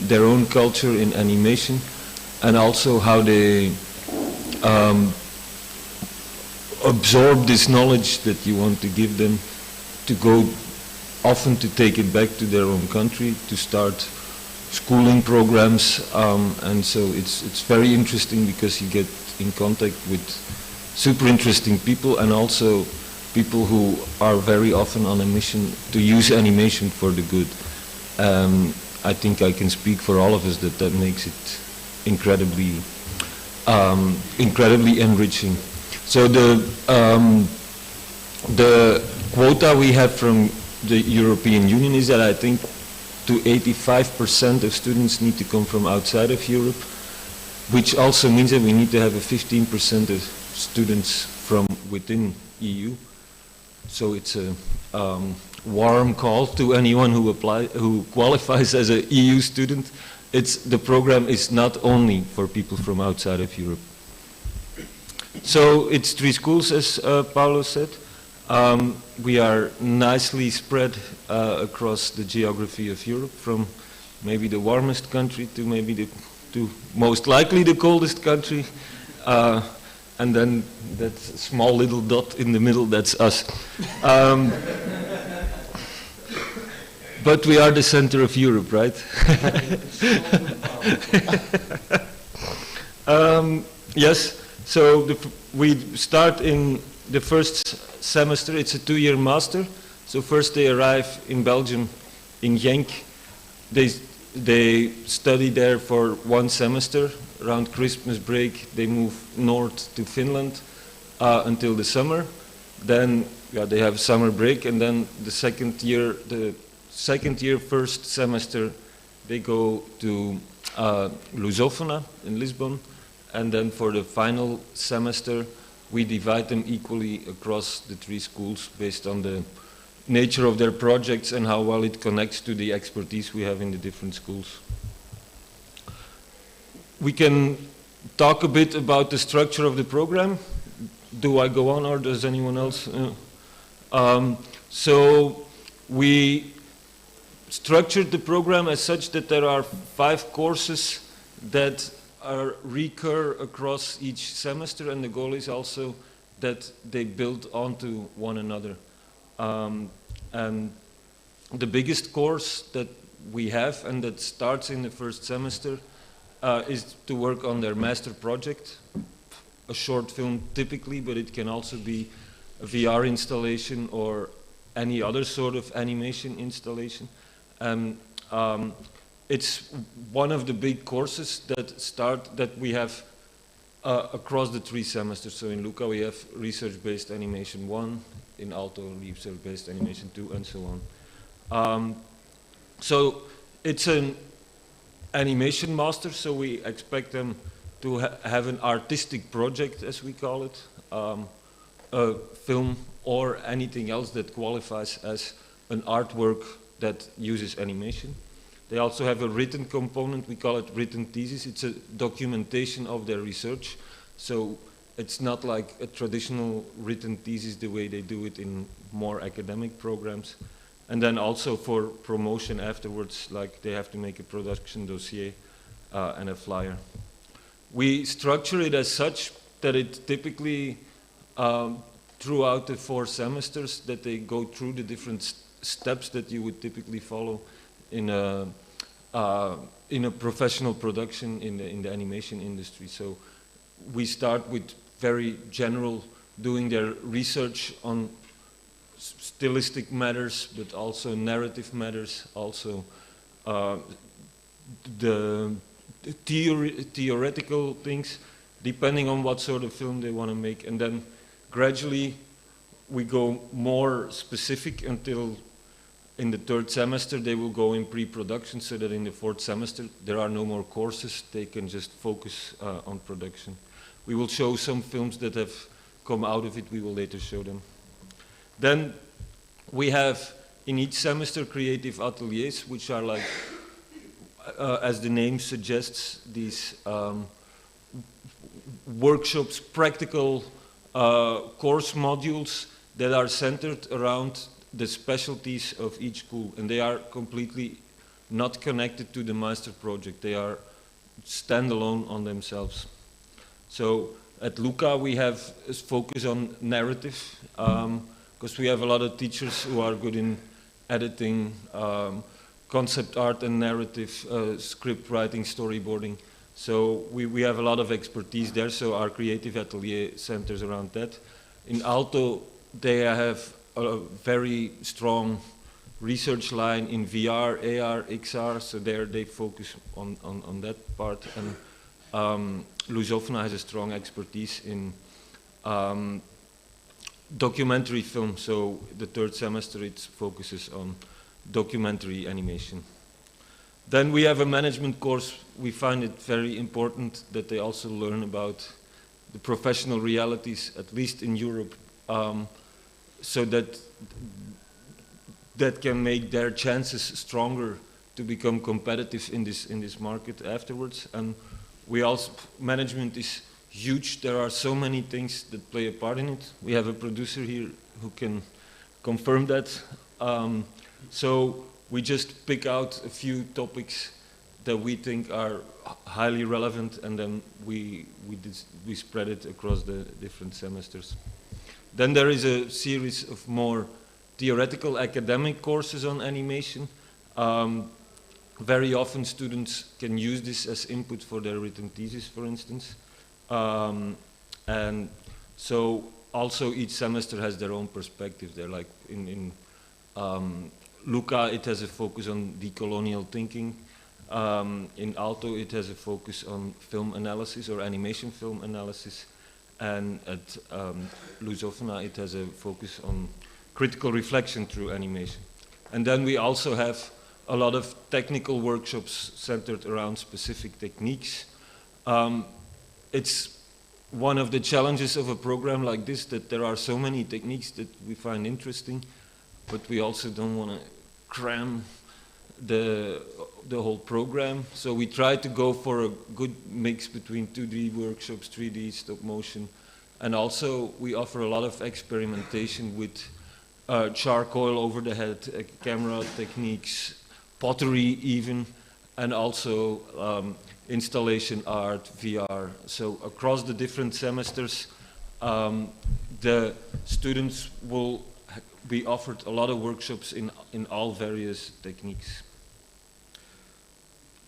their own culture in animation, and also how they absorb this knowledge that you want to give them, to go often to take it back to their own country, to start schooling programs, and so it's very interesting because you get in contact with super interesting people, and also people who are very often on a mission to use animation for the good. I think I can speak for all of us that makes it incredibly enriching. So the quota we have from the European Union is that I think to 85% of students need to come from outside of Europe, which also means that we need to have a 15% of students from within EU. So it's a warm call to anyone who qualifies as an EU student. The program is not only for people from outside of Europe. So it's 3 schools, as Paulo said. We are nicely spread across the geography of Europe, from maybe the warmest country to maybe to most likely the coldest country, and then that small little dot in the middle, that's us. But we are the center of Europe, right? Yes, so we start in the first semester. It's a 2-year master. So first they arrive in Belgium, in Genk. They study there for 1 semester. Around Christmas break, they move north to Finland until the summer. Then they have summer break, and then the second year, first semester, they go to Lusófona in Lisbon, and then for the final semester, we divide them equally across the 3 schools based on the nature of their projects and how well it connects to the expertise we have in the different schools. We can talk a bit about the structure of the program. Do I go on, or does anyone else? So we structured the program as such that there are 5 courses that recur across each semester, and the goal is also that they build onto one another. And the biggest course that we have, and that starts in the first semester, is to work on their master project, a short film typically, but it can also be a VR installation or any other sort of animation installation. It's one of the big courses that we have across the 3 semesters. So in Luca we have research-based animation 1, in Alto research-based animation 2, and so on. So it's an animation master, so we expect them to have an artistic project, as we call it, a film or anything else that qualifies as an artwork that uses animation. They also have a written component. We call it written thesis. It's a documentation of their research. So it's not like a traditional written thesis the way they do it in more academic programs. And then also for promotion afterwards, like they have to make a production dossier and a flyer. We structure it as such that it typically, throughout the 4 semesters, that they go through the different steps that you would typically follow in a professional production in the animation industry. So we start with very general, doing their research on stylistic matters, but also narrative matters, also the theoretical things, depending on what sort of film they want to make. And then gradually we go more specific until in the 3rd semester they will go in pre-production, so that in the 4th semester there are no more courses, they can just focus on production. We will show some films that have come out of it, we will later show them. Then we have in each semester creative ateliers, which are like, as the name suggests, these workshops, practical course modules that are centered around the specialties of each school, and they are completely not connected to the master project. They are standalone on themselves. So at Luca we have a focus on narrative, because we have a lot of teachers who are good in editing, concept art and narrative, script writing, storyboarding. So we have a lot of expertise there, so our creative atelier centers around that. In Alto, they have a very strong research line in VR, AR, XR, so there they focus on that part. And Lusofna has a strong expertise in documentary film, so the third semester it focuses on documentary animation. Then we have a management course. We find it very important that they also learn about the professional realities, at least in Europe, so that that can make their chances stronger to become competitive in this market afterwards. And we also, management is huge. There are so many things that play a part in it. We have a producer here who can confirm that. So we just pick out a few topics that we think are highly relevant, and then we spread it across the different semesters. Then there is a series of more theoretical academic courses on animation. Very often students can use this as input for their written thesis, for instance. And so also each semester has their own perspective. They're like in Luca, it has a focus on decolonial thinking. In Alto, it has a focus on film analysis or animation film analysis. And at Lusofna, it has a focus on critical reflection through animation. And then we also have a lot of technical workshops centered around specific techniques. It's one of the challenges of a program like this, that there are so many techniques that we find interesting, but we also don't want to cram the whole program. So we try to go for a good mix between 2D workshops, 3D, stop motion, and also we offer a lot of experimentation with charcoal over the head, camera techniques, pottery even, and also installation art, VR. So across the different semesters, the students will be offered a lot of workshops in all various techniques.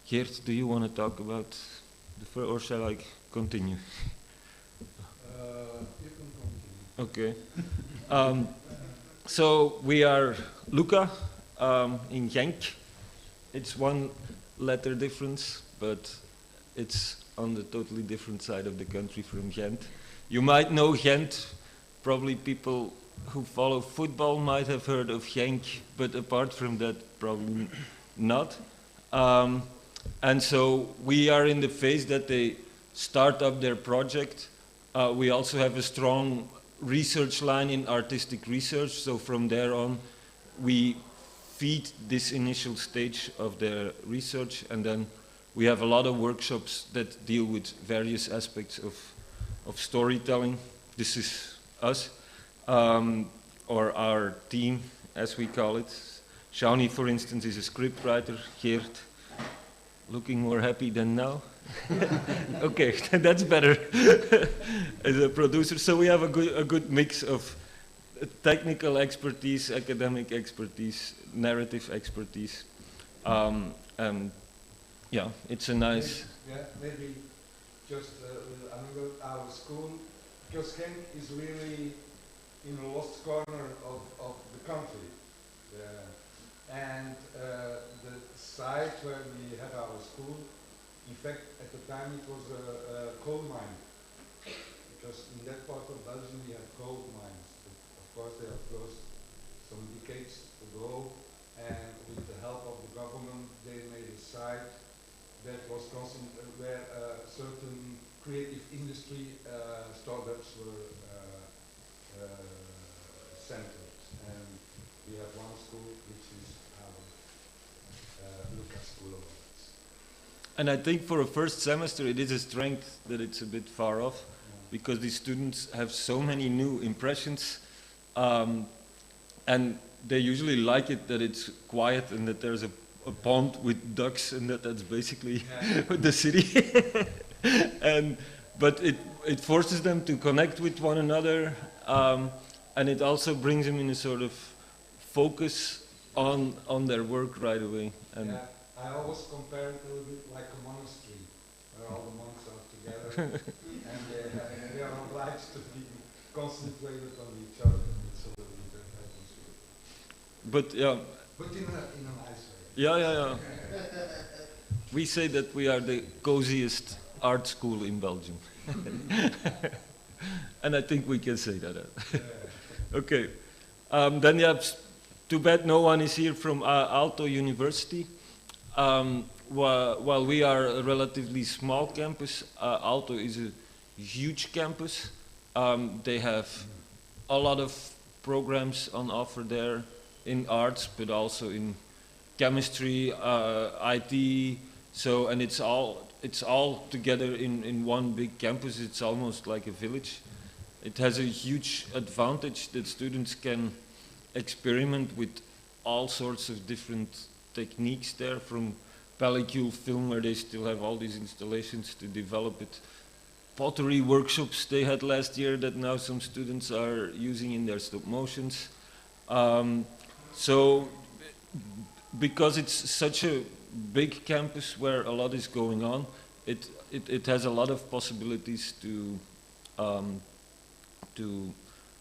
Geert, do you want to talk about the first, or shall I continue? You can continue. Okay. So we are Luca in Genk. It's one letter difference, but it's on the totally different side of the country from Ghent. You might know Ghent. Probably people who follow football might have heard of Genk, but apart from that, probably not. And so we are in the phase that they start up their project. We also have a strong research line in artistic research, so from there on we feed this initial stage of their research, and then we have a lot of workshops that deal with various aspects of storytelling. This is us, or our team, as we call it. Shawnee, for instance, is a scriptwriter. Geert, looking more happy than now. Okay, that's better. As a producer, so we have a good mix of technical expertise, academic expertise, narrative expertise. Yeah, it's a nice. Maybe just another our school, because Genk is really in a lost corner of the country. And the site where we have our school, in fact, at the time it was a coal mine. Because in that part of Belgium we have coal mines. But of course they are closed some decades ago, and with the help of the government they made a site that was constant, where certain creative industry startups were centered. And we have one school which is our Lucas School of Arts. And I think for a first semester it is a strength that it's a bit far off, because these students have so many new impressions, and they usually like it that it's quiet and that there's a pond with ducks, and that's basically the city. and but it forces them to connect with one another, and it also brings them in a sort of focus on their work right away. And yeah, I always compare it a little bit like a monastery, where all the monks are together and they are obliged to be concentrated on each other. It's a little bit that atmosphere. but yeah, But in a nice way. yeah. We say that we are the coziest art school in Belgium, and I think we can say that. Okay, then you have. Too bad no one is here from Aalto University. While we are a relatively small campus, Aalto is a huge campus. They have a lot of programs on offer there in arts, but also in chemistry, IT. So, and it's all together in one big campus. It's almost like a village. It has a huge advantage that students can experiment with all sorts of different techniques there, from pellicule film, where they still have all these installations to develop it, pottery workshops they had last year that now some students are using in their stop motions. So because it's such a big campus where a lot is going on, it has a lot of possibilities to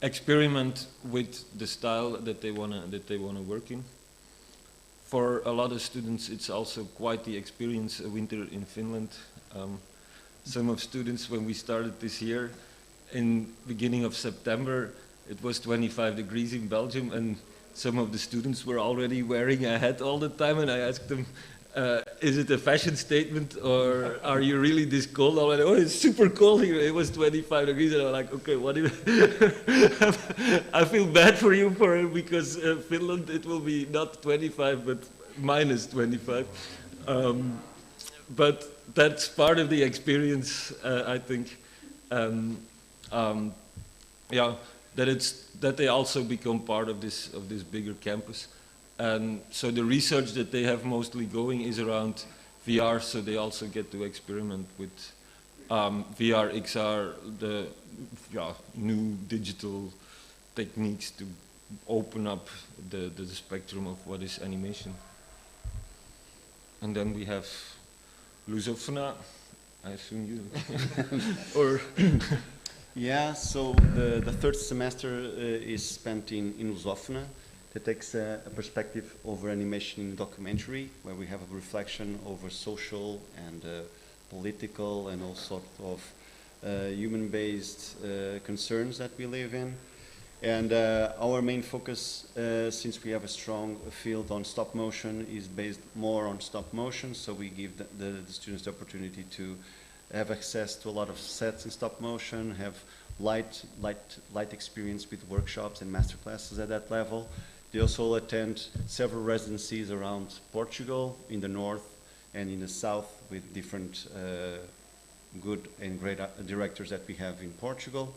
experiment with the style that they wanna work in. For a lot of students, it's also quite the experience, a winter in Finland. Some of students, when we started this year, in beginning of September, it was 25 degrees in Belgium, and some of the students were already wearing a hat all the time, and I asked them, is it a fashion statement, or are you really this cold already? Oh, it's super cold here. It was 25 degrees, and I'm like, okay, what do I feel bad for you because Finland, it will be not 25, but minus 25. But that's part of the experience, I think. Yeah, that they also become part of this bigger campus. And so the research that they have mostly going is around VR, so they also get to experiment with VR, XR, the new digital techniques to open up the spectrum of what is animation. And then we have Lusofna, I assume you, or... Yeah, so the third semester is spent in Lusofna. That takes a perspective over animation in documentary, where we have a reflection over social and political and all sorts of human-based concerns that we live in. And our main focus, since we have a strong field on stop motion, is based more on stop motion. So we give the students the opportunity to have access to a lot of sets in stop motion, have light experience with workshops and master classes at that level. They also attend several residencies around Portugal, in the north and in the south, with different good and great directors that we have in Portugal.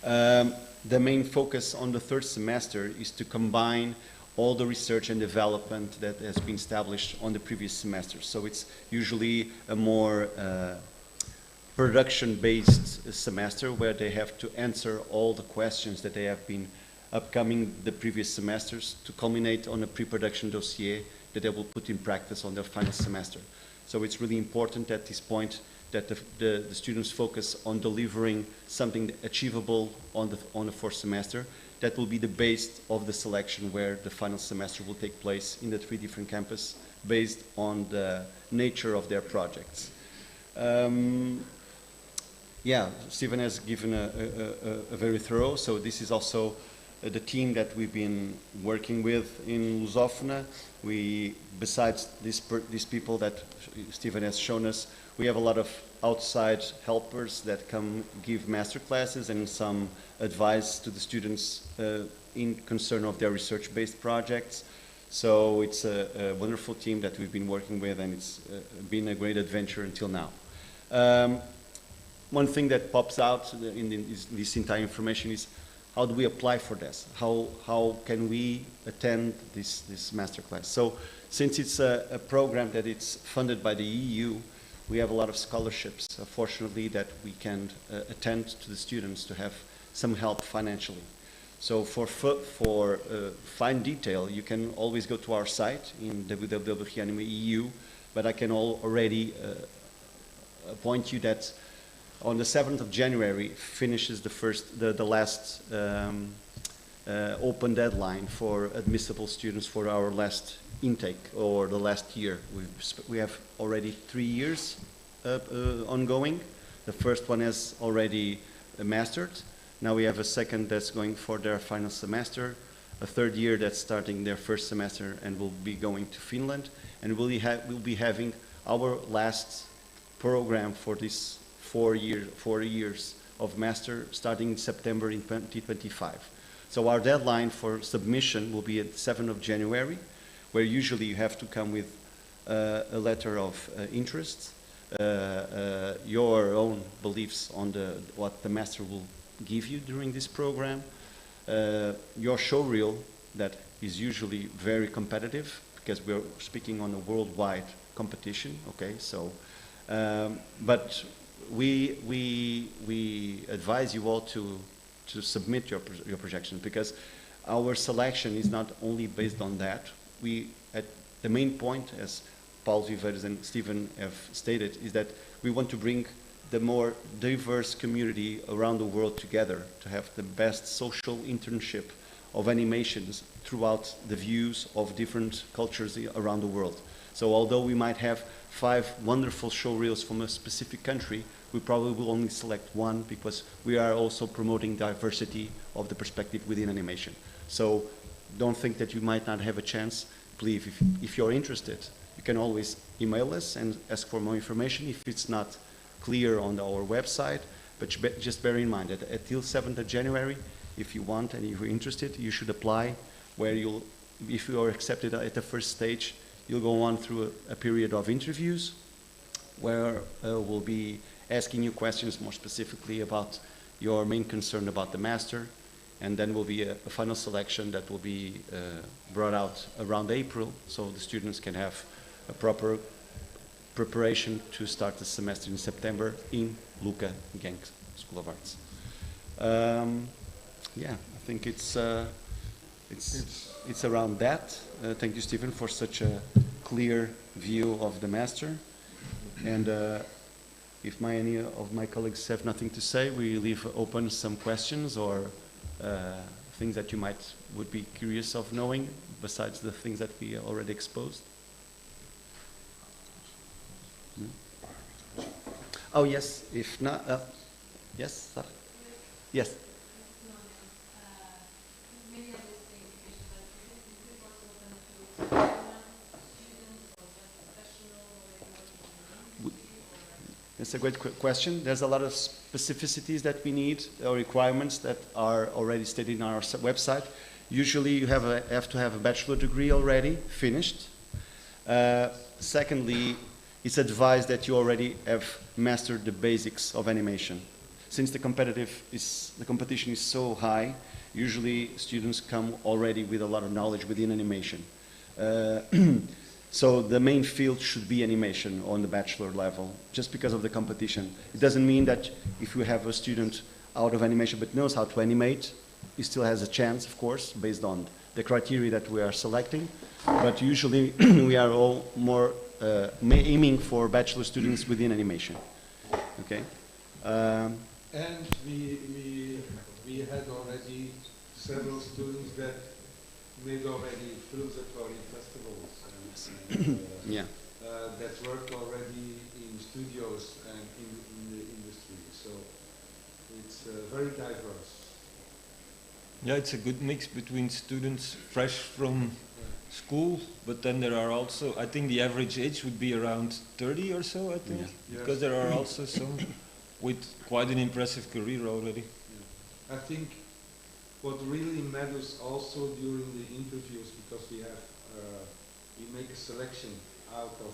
The main focus on the third semester is to combine all the research and development that has been established on the previous semester. So it's usually a more production-based semester, where they have to answer all the questions that they have been upcoming the previous semesters to culminate on a pre-production dossier that they will put in practice on their final semester. So it's really important at this point that the students focus on delivering something achievable on the fourth semester. That will be the base of the selection, where the final semester will take place in the 3 different campuses based on the nature of their projects. Yeah, Stephen has given a very thorough, so this is also the team that we've been working with in Lusofna. We, besides these people that Stephen has shown us, we have a lot of outside helpers that come give master classes and some advice to the students in concern of their research-based projects. So it's a wonderful team that we've been working with, and it's been a great adventure until now. One thing that pops out in this entire information is, how do we apply for this? How can we attend this masterclass? So Since it's a program that it's funded by the EU, we have a lot of scholarships, fortunately, that we can attend to the students to have some help financially. So for fine detail, you can always go to our site in www.CCINANIMA.eu, but I can already point you that on the 7th of January finishes the last open deadline for admissible students for our last intake, or the last year. We have already 3 years ongoing. The first one has already mastered. Now we have a second that's going for their final semester, a third year that's starting their first semester and will be going to Finland, and we'll be having our last program for this 4 years of master starting in September in 2025. So our deadline for submission will be at 7th of January, where usually you have to come with a letter of interest, your own beliefs on what the master will give you during this program, your showreel that is usually very competitive because we're speaking on a worldwide competition. Okay, so but we advise you all to submit your projection, because our selection is not only based on that. The main point, as Paul Viveiros and Stephen have stated, is that we want to bring the more diverse community around the world together to have the best social internship of animations throughout the views of different cultures around the world. So although we might have 5 wonderful showreels from a specific country, we probably will only select one, because we are also promoting diversity of the perspective within animation. So don't think that you might not have a chance. Please, if you're interested, you can always email us and ask for more information if it's not clear on our website. But just bear in mind that until 7th of January, if you want and if you're interested, you should apply, where if you are accepted at the first stage, you'll go on through a period of interviews where we'll be asking you questions more specifically about your main concern about the master, and then will be a final selection that will be brought out around April, so the students can have a proper preparation to start the semester in September in Luca Genk School of Arts. Yeah, I think it's around that. Thank you, Stephen, for such a clear view of the master. And if any of my colleagues have nothing to say, we leave open some questions or things that you would be curious of knowing, besides the things that we already exposed. Oh yes, if not, yes, Sarah? Yes. It's a great question. There's a lot of specificities that we need, or requirements that are already stated on our website. Usually you have to have a bachelor degree already finished. Secondly, it's advised that you already have mastered the basics of animation. Since the competition is so high, usually students come already with a lot of knowledge within animation. So the main field should be animation on the bachelor level, just because of the competition. It doesn't mean that if you have a student out of animation but knows how to animate, he still has a chance, of course, based on the criteria that we are selecting. But usually we are all more aiming for bachelor students within animation. Okay. And we had already several students that made already films at foreign festivals. Yeah. That worked already in studios and in the industry. So it's very diverse. Yeah, it's a good mix between students fresh from school, but then there are also, I think the average age would be around 30 or so, I think. Yeah. Because there are also some with quite an impressive career already. Yeah. I think what really matters also during the interviews, because we make a selection out of,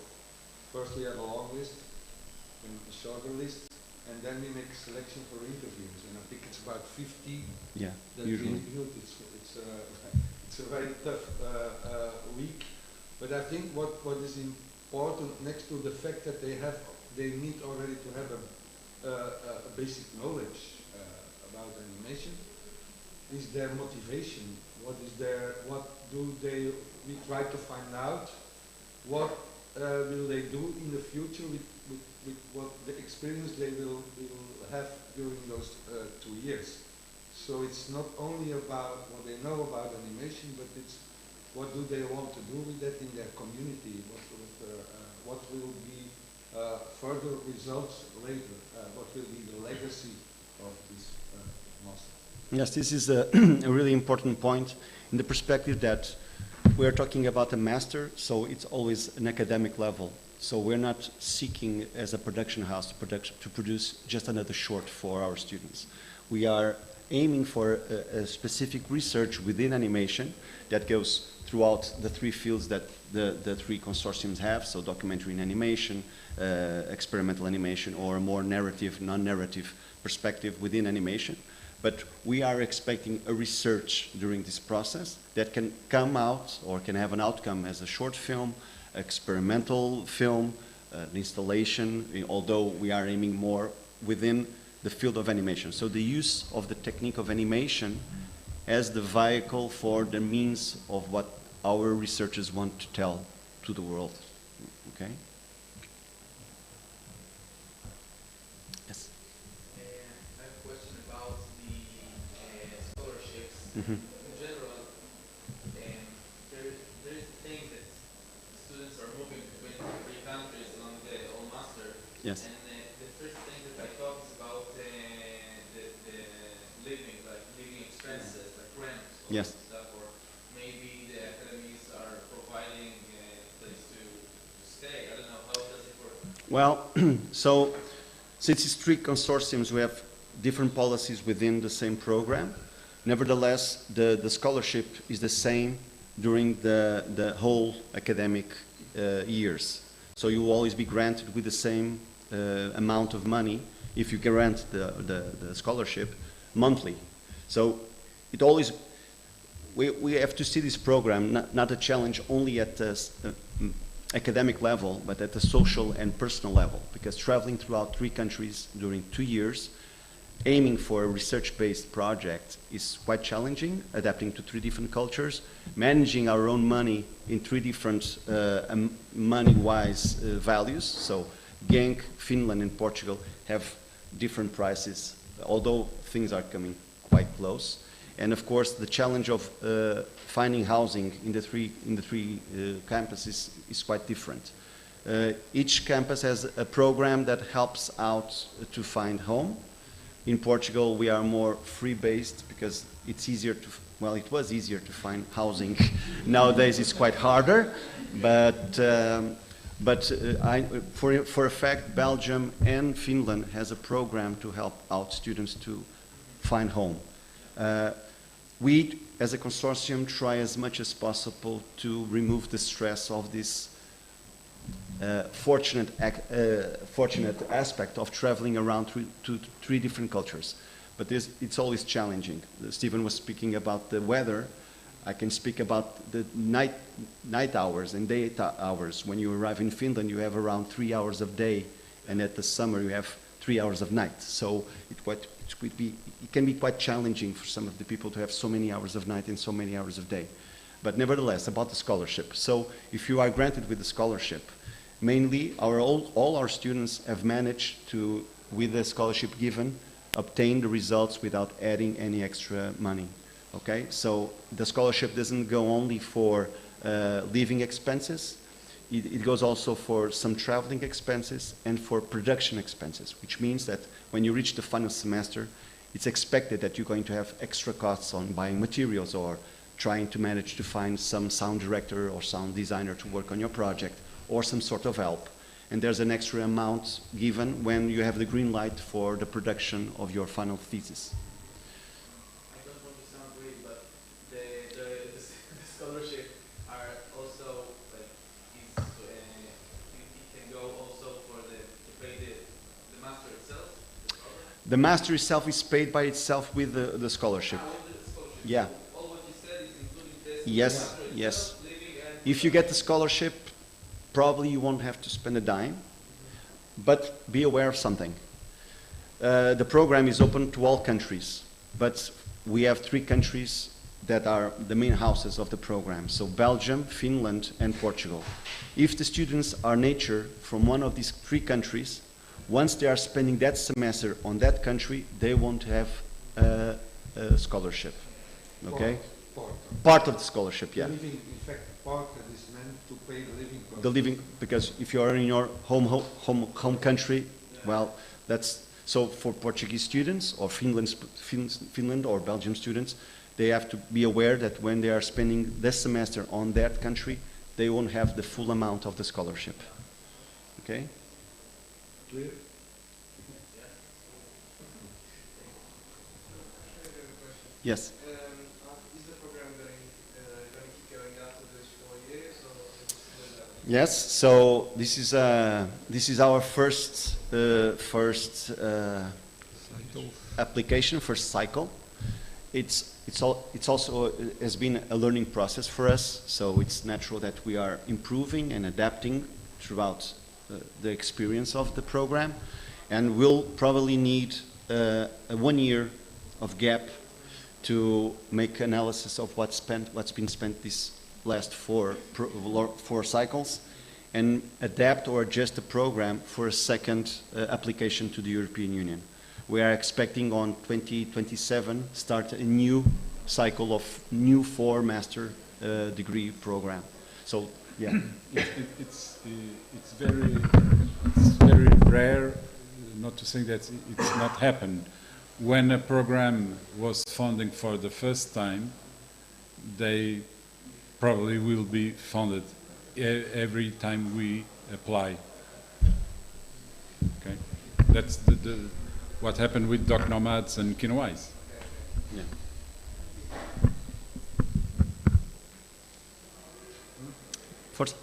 first we have a long list and a shorter list, and then we make a selection for interviews, and I think it's about 50 that usually. It's a very tough week But I think what is important, next to the fact that they need already to have a basic knowledge about animation, is their motivation. We try to find out what will they do in the future with what the experience they will have during those 2 years. So it's not only about what they know about animation, but it's what do they want to do with that in their community, what will be further results later, what will be the legacy of this master. Yes, this is a, a really important point in the perspective that we're talking about a master, so it's always an academic level. So we're not seeking as a production house to produce just another short for our students. We are aiming for a specific research within animation that goes throughout the three fields that the three consortiums have, so documentary and animation, experimental animation, or a more narrative, non-narrative perspective within animation. But we are expecting a research during this process that can come out or can have an outcome as a short film, experimental film, an installation, although we are aiming more within the field of animation. So the use of the technique of animation as the vehicle for the means of what our researchers want to tell to the world. Okay? Yes? I have a question about the scholarships. Mm-hmm. In general, there is a thing that students are moving between three countries on the all master. Yes. And the first thing that I thought is about the living, like living expenses, like rent or Yes. stuff, or maybe the academies are providing a place to stay. I don't know, how does it work? Well, so since it's three consortiums, we have different policies within the same program. Nevertheless, the scholarship is the same during the whole academic years. So you will always be granted with the same amount of money if you grant the scholarship monthly. So it always, we have to see this program not a challenge only at the academic level, but at the social and personal level, because traveling throughout three countries during 2 years, aiming for a research-based project is quite challenging, adapting to three different cultures, managing our own money in three different money-wise values. So Genk, Finland, and Portugal have different prices, although things are coming quite close. And of course, the challenge of finding housing in the three campuses is quite different. Each campus has a program that helps out to find home. In Portugal, we are more free-based because it's easier to, well, it was easier to find housing. Nowadays, it's quite harder. But for a fact, Belgium and Finland has a program to help out students to find home. We, as a consortium, try as much as possible to remove the stress of this fortunate aspect of traveling around three different cultures. But it's always challenging. Stephen was speaking about the weather. I can speak about the night hours and day hours. When you arrive in Finland, you have around 3 hours of day, and at the summer you have 3 hours of night. So it can be quite challenging for some of the people to have so many hours of night and so many hours of day. But nevertheless, about the scholarship. So if you are granted with the scholarship, mainly all our students have managed to, with the scholarship given, obtain the results without adding any extra money. Okay, so the scholarship doesn't go only for living expenses. It goes also for some traveling expenses and for production expenses, which means that when you reach the final semester, it's expected that you're going to have extra costs on buying materials or trying to manage to find some sound director or sound designer to work on your project or some sort of help. And there's an extra amount given when you have the green light for the production of your final thesis. I don't want to sound weird, but the scholarship are also like it can go also for to pay the master itself. The master itself is paid by itself with the scholarship. With the scholarship. Yeah. So all what you said is including this Yes, master yes. itself, living and If you get the scholarship, probably you won't have to spend a dime, but be aware of something. The program is open to all countries, but we have 3 countries that are the main houses of the program, so Belgium, Finland, and Portugal. If the students are nature from one of these 3 countries, once they are spending that semester on that country, they won't have a scholarship, okay? Part of the scholarship, yeah. The living, in fact, part that is meant to pay the living costs. The living, because if you are in your home country, well, that's, so for Portuguese students or Finland or Belgium students, they have to be aware that when they are spending this semester on that country, they won't have the full amount of the scholarship, okay? Clear? Yes. Is the program going to keep going after those 4 years, or is it still that? Yes. So this is our first application, first cycle. It's also has been a learning process for us. So it's natural that we are improving and adapting throughout the experience of the program, and we'll probably need a 1 year of gap to make analysis of what's been spent these last four cycles, and adapt or adjust the program for a second application to the European Union. We are expecting on 2027 start a new cycle of new 4 master degree program. So yeah, it's very rare, not to say that it's not happened. When a program was funding for the first time, they probably will be funded every time we apply. Okay, that's what happened with Doc Nomads and Quinoais. yeah. First,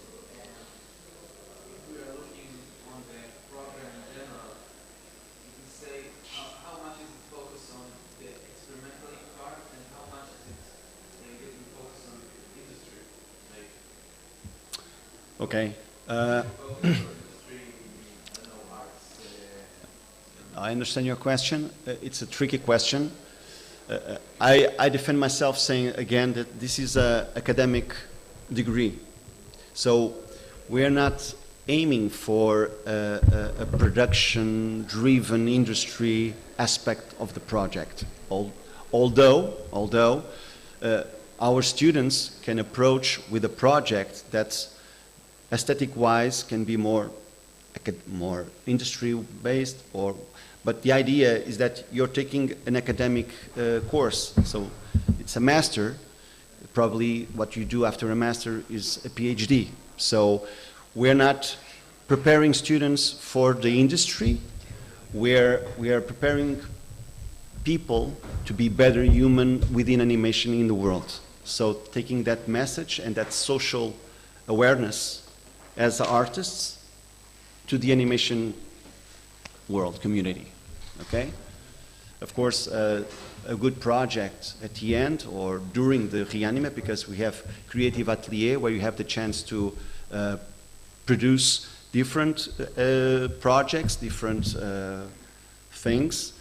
If we are looking on the program in general, you can say how much is it focused on the experimental part and how much is it getting focused on industry? Like, okay. focus on industry, I don't know, arts. I understand your question. It's a tricky question. I defend myself saying again that this is an academic degree. So we're not aiming for a production-driven industry aspect of the project. Although our students can approach with a project that aesthetic-wise can be more industry-based, but the idea is that you're taking an academic course. So it's a master. Probably what you do after a master is a PhD. So we're not preparing students for the industry. We are preparing people to be better human within animation in the world. So taking that message and that social awareness as artists to the animation world community, okay? Of course, a good project at the end or during the Cinanima, because we have creative atelier where you have the chance to produce different projects, different things,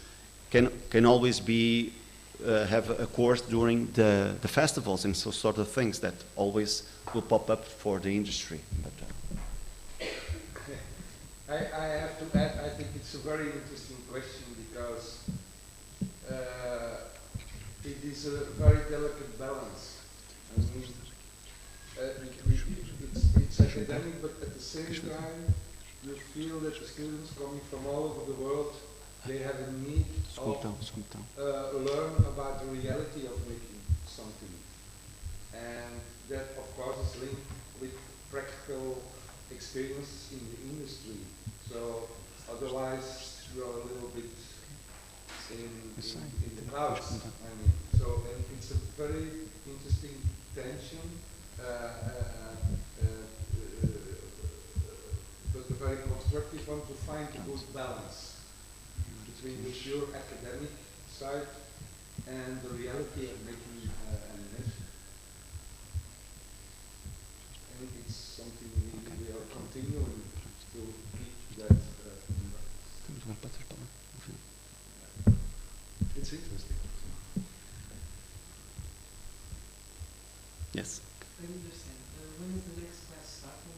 can always be have a course during the festivals and so sort of things that always will pop up for the industry. But, I have to add, I think it's a very interesting question because it is a very delicate balance. I mean, it's academic, but at the same time, you feel that the students coming from all over the world, they have a need to learn about the reality of making something. And that, of course, is linked with practical experiences in the industry. So otherwise, you are a little bit in the clouds. I mean, so and it's a very interesting tension, but a very constructive one to find a good balance between the pure academic side and the reality of making animation. something we are continuing to keep that. It's interesting. Yes. I understand. When is the next class starting?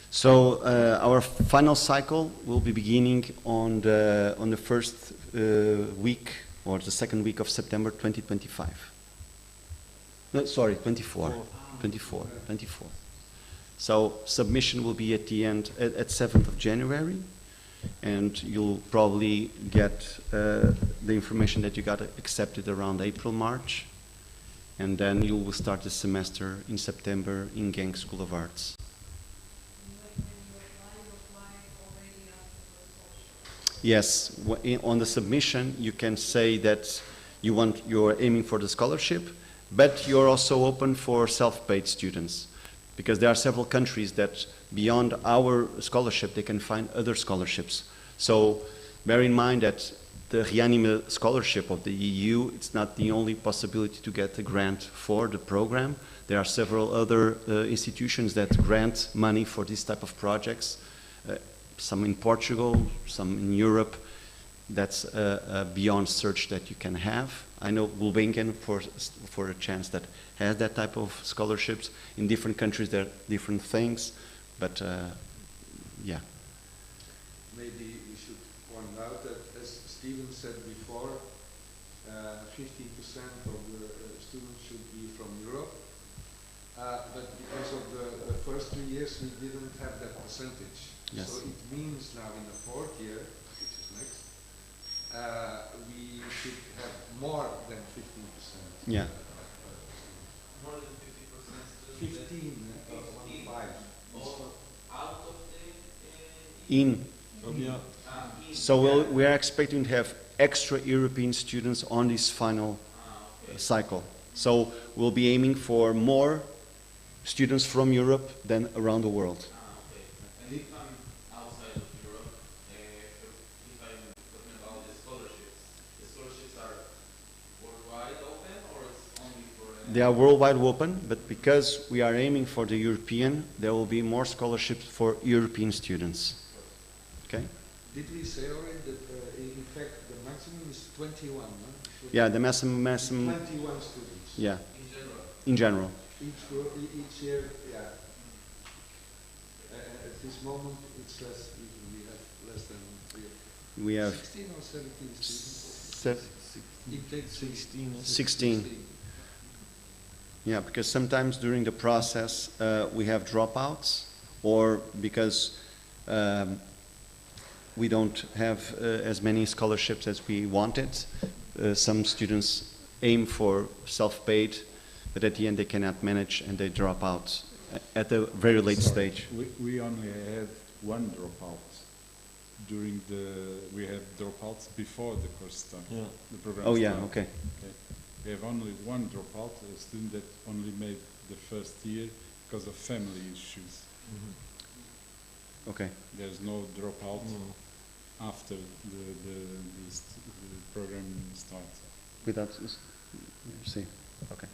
So our final cycle will be beginning on the first week or the second week of September 2025. No, sorry, 24. 24. So submission will be at the end at 7th of January, and you'll probably get the information that you got accepted around April, March, and then you will start the semester in September in Genk School of Arts. Yes, on the submission you can say that you're aiming for the scholarship, but you're also open for self-paid students, because there are several countries that beyond our scholarship they can find other scholarships. So bear in mind that the CCINANIMA scholarship of the EU, it's not the only possibility to get a grant for the program. There are several other institutions that grant money for this type of projects. Some in Portugal, some in Europe. That's a beyond search that you can have. I know Gulbenkian for a chance that has that type of scholarships. In different countries there are different things, but yeah. Maybe we should point out that, as Steven said before, 15% of the students should be from Europe. But because of the first 2 years we didn't have that percentage. Yes. So it means now in the fourth year, which is next, we should have more than 15%. Yeah. More than 50% students. 15, 5. All out of the In. Yeah. in So we are expecting to have extra European students on this final okay. cycle. So we'll be aiming for more students from Europe than around the world. Okay. And if I'm outside of Europe, if I'm talking about the scholarships are worldwide open or it's only for... They are worldwide open, but because we are aiming for the European, there will be more scholarships for European students. Okay? Did we say already that in fact the maximum is 21? No? Yeah, the maximum. 21 students. Yeah, In general. in general. Each year, yeah. At this moment, it's less. We have less than We have 16 or 17 students. se- Intake 16. 16. Yeah, because sometimes during the process we have dropouts, or because we don't have as many scholarships as we wanted. Some students aim for self-paid, but at the end they cannot manage and they drop out at a very late stage. We only had one dropout during we had dropouts before the course started. Yeah. The program Oh yeah, started. okay. Okay. We have only one dropout, a student that only made the first year because of family issues. Okay. There's no dropout No. after the program starts. Without see. Okay.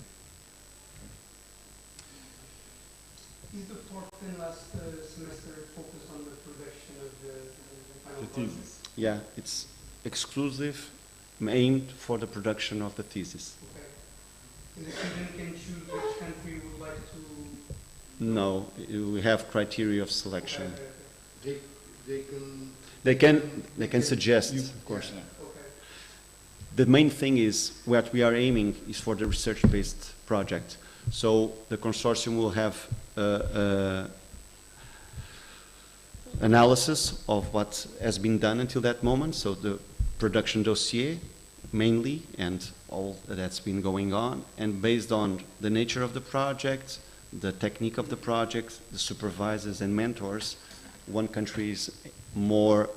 Is the fourth and last semester focused on the production of the final The project? thesis. Yeah, it's exclusive, aimed for the production of the thesis. Okay. And the student can choose which country would like to... No, we have criteria of selection. Okay. They can. They can suggest, of course. Yeah. Okay. The main thing is what we are aiming is for the research-based project. So the consortium will have analysis of what has been done until that moment. So the production dossier mainly and all that's been going on. And based on the nature of the project, the technique of the project, the supervisors and mentors, one country is more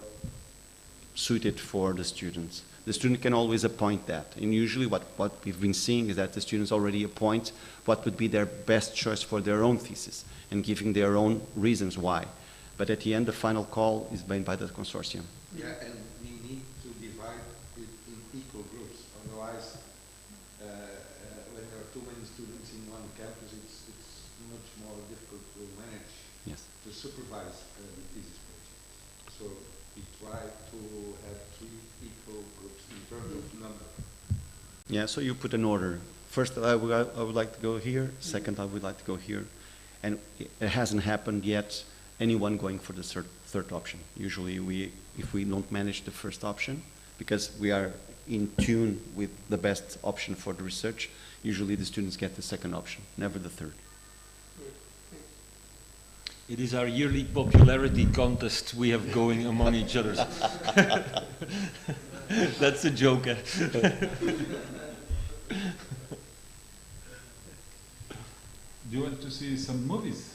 suited for the students. The student can always appoint that. And usually what we've been seeing is that the students already appoint what would be their best choice for their own thesis and giving their own reasons why. But at the end, the final call is made by the consortium. Yeah, and we need to divide it in equal groups. Otherwise, when there are too many students in one campus, it's much more difficult to manage, Yes. to supervise the thesis project. So we try to have 3 equal groups in terms of number. Yeah, so you put an order. First, I would like to go here. Second, I would like to go here. And it hasn't happened yet, anyone going for the third option. Usually if we don't manage the first option, because we are in tune with the best option for the research, usually the students get the second option, never the third. It is our yearly popularity contest we have going among each other. That's a joke. Eh? Do you want to see some movies?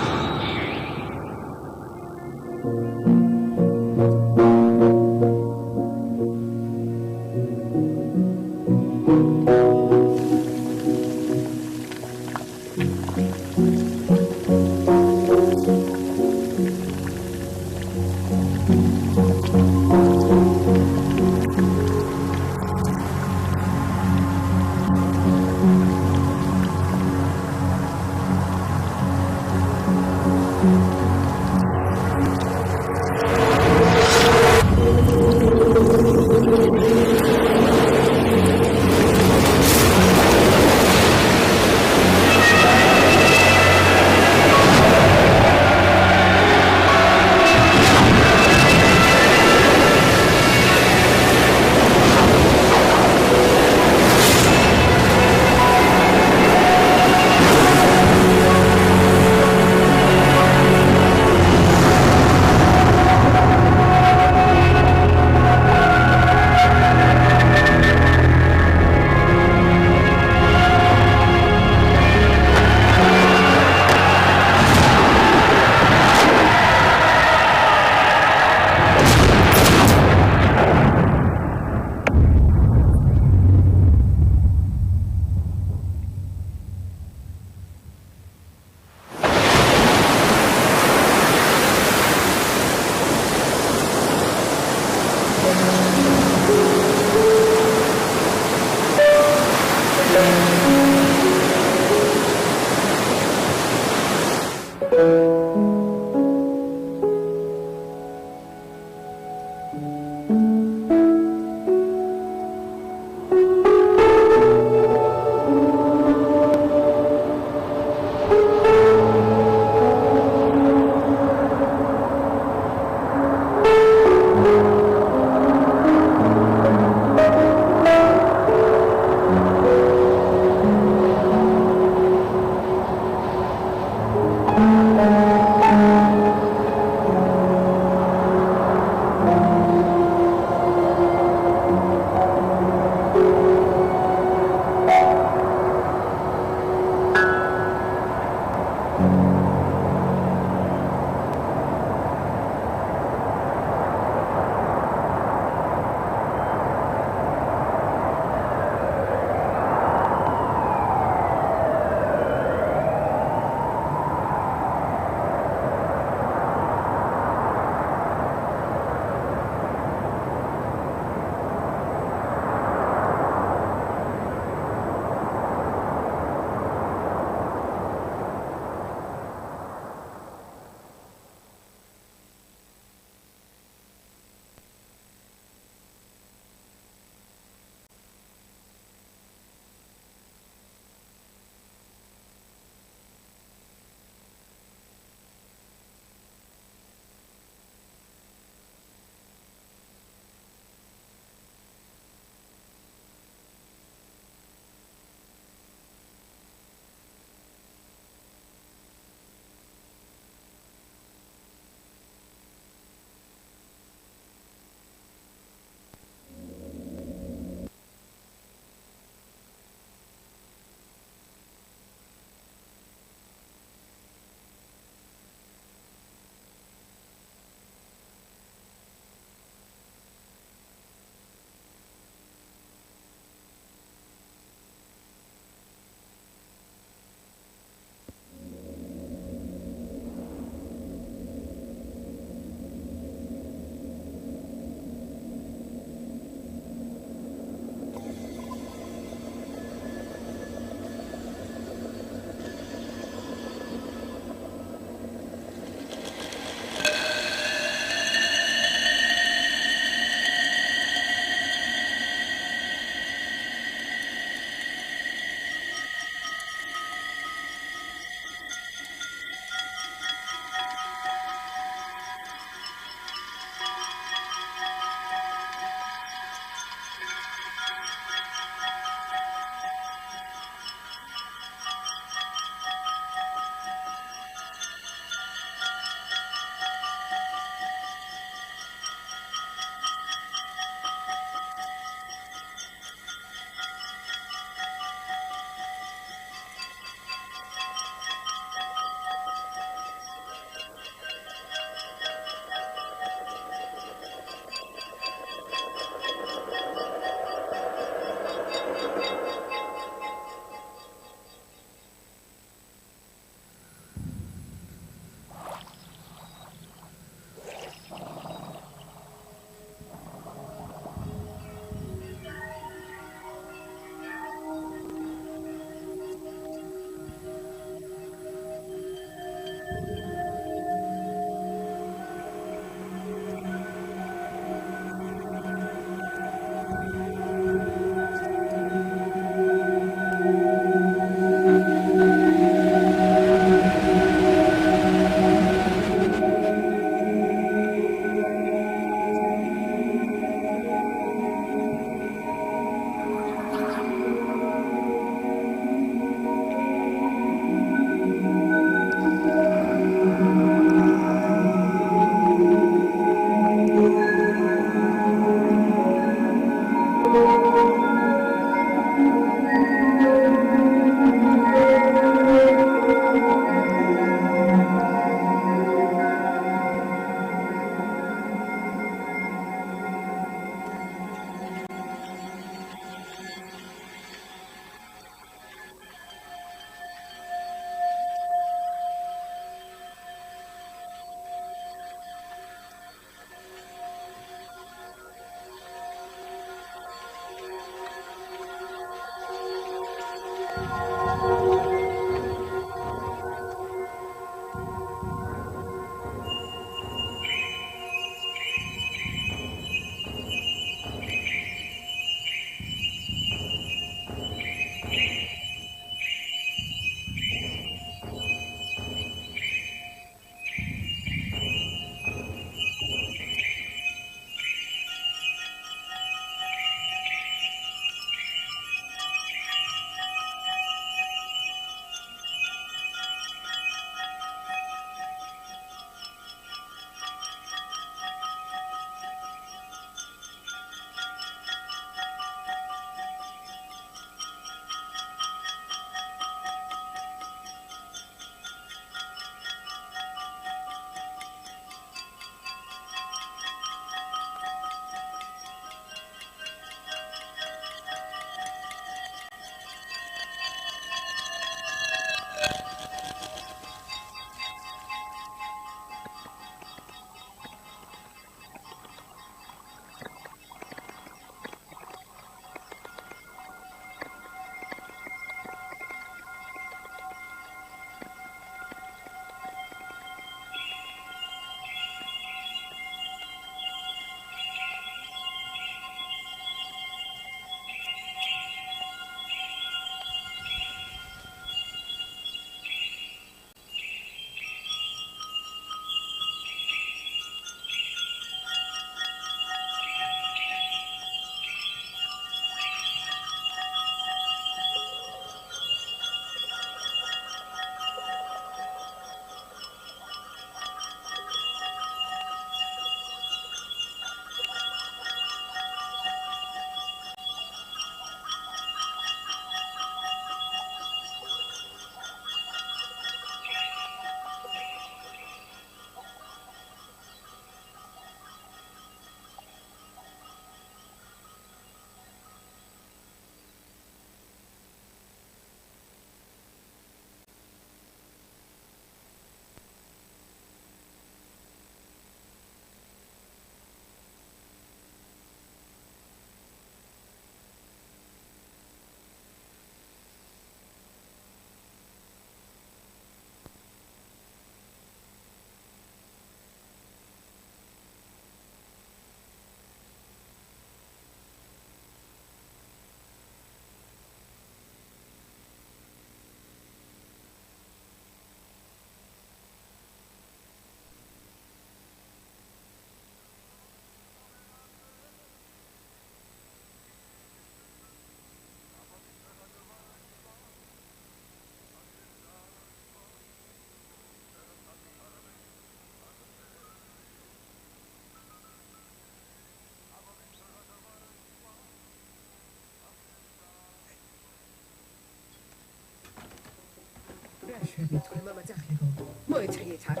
ბავშვები თქვენმა მაწახლებო მოეწრიეთ აქ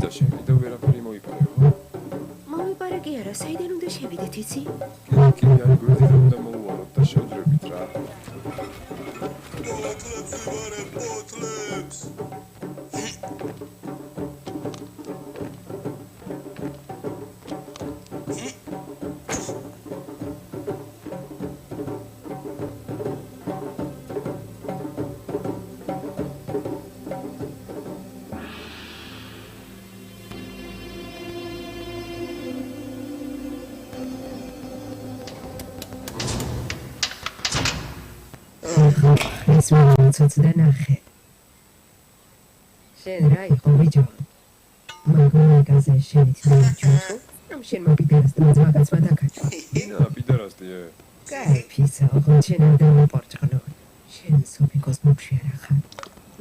და შევიდა ვერაფერი მოიპარეო. მოვიპარე კი არა საიდან უნდა შევიდეთ იცი კი, აი გვერდიდან უნდა მოუვაროთ და შევძრებით რა. ბოთლებს ვიბარე, ბოთლებს! ეს მომცოც და ნახე შენ რა იყო ბიჭო მაგონიკაზე შენით მიჩვენო რომ შენ მოპიდარას და მაგაცმა დაკაჩო ინა პიდარასტია. კაი ფისა ოღონდ და მოპორჭყნო შენ სოფიკოს მუქში არა ხარ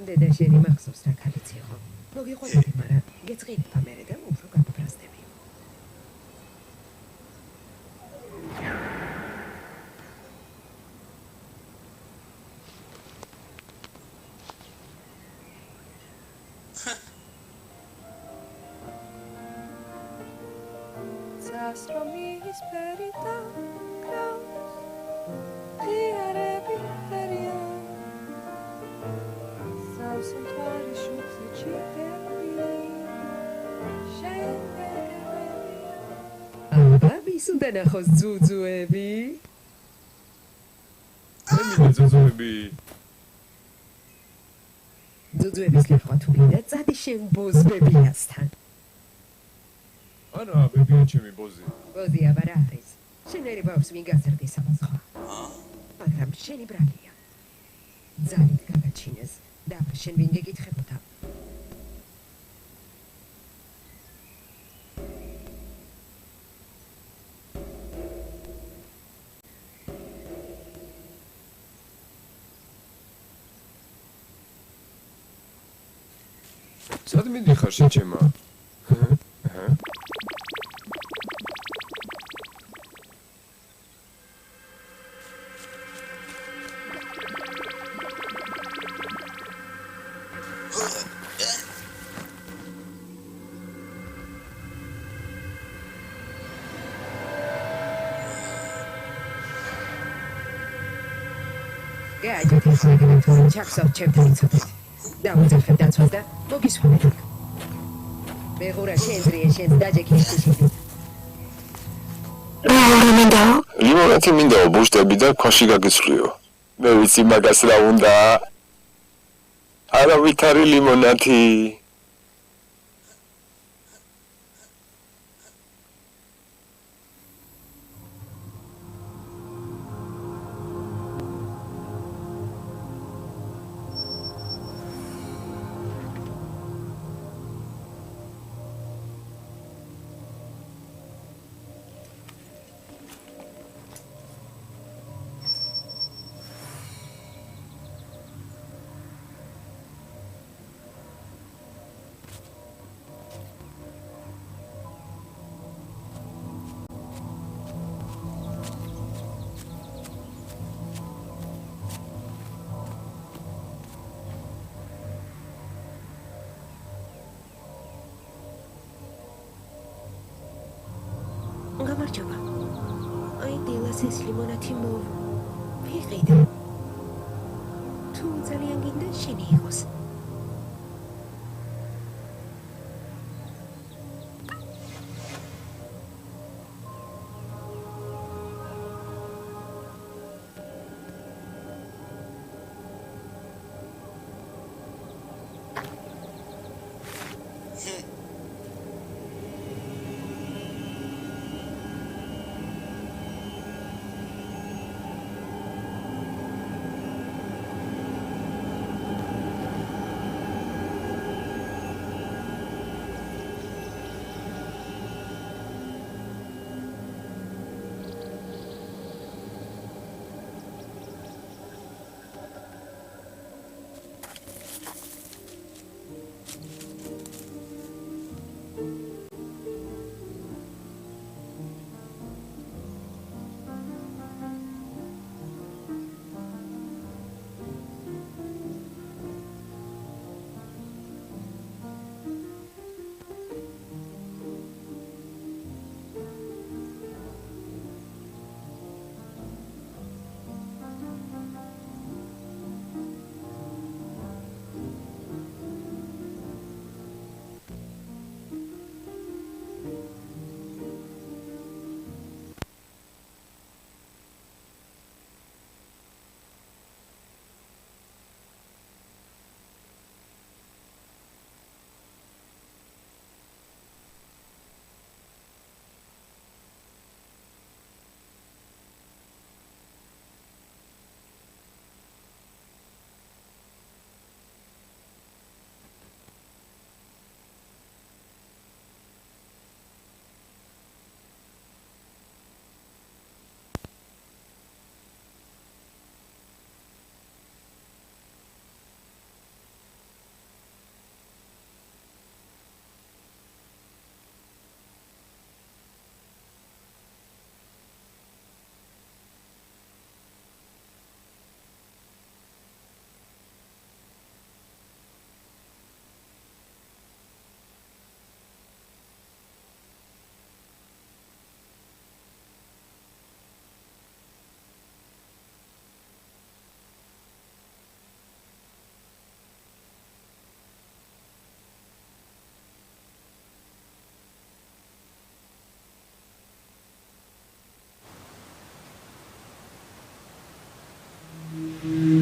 დედა შენი მახსოვს რა ქალიც იყო მოგიყვანდი მაგრამ გეწყინება მერე და უფრო გაგბრაზდები Astromis perita kraus Diarebi feria Sausen twari shukse chitebi აბა ვისუნდა ნახოს ძუძუები ემი ძუძუები. ძუძუების ლეხვა თუ გინდა წადი შენ ბოზბებიასთან არა, ბებია ჩემი ბოზი. ბოზი აბა რა არის შენერი ბავშვს ვინ გაზრდის აბაზღვა მაგრამ შენი ბრალია ძალით გაგაჩინეს და აბა შენ ვინ გეკითხებოდა სად მიდიხარ შეჩემა? გააჯეთ ეს მეგრენ თუ ჩაქსავთ ჩემთან იცოდეთ დავუძახებ დაცვას და მოგისვამეთ მეგურა შენძრიე შენს დაჯექი ისეთი ლიმონათი მინდაო ბუშტები და ქვაში გაგიცვლიო. მე ვიცი მაგას რა უნდა. არავითარი ლიმონათი. გამარჯობა აი დილას ეს ლიმონათი ვიყიდე თუ ძალიან გინდა შენი იყოს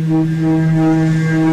Thank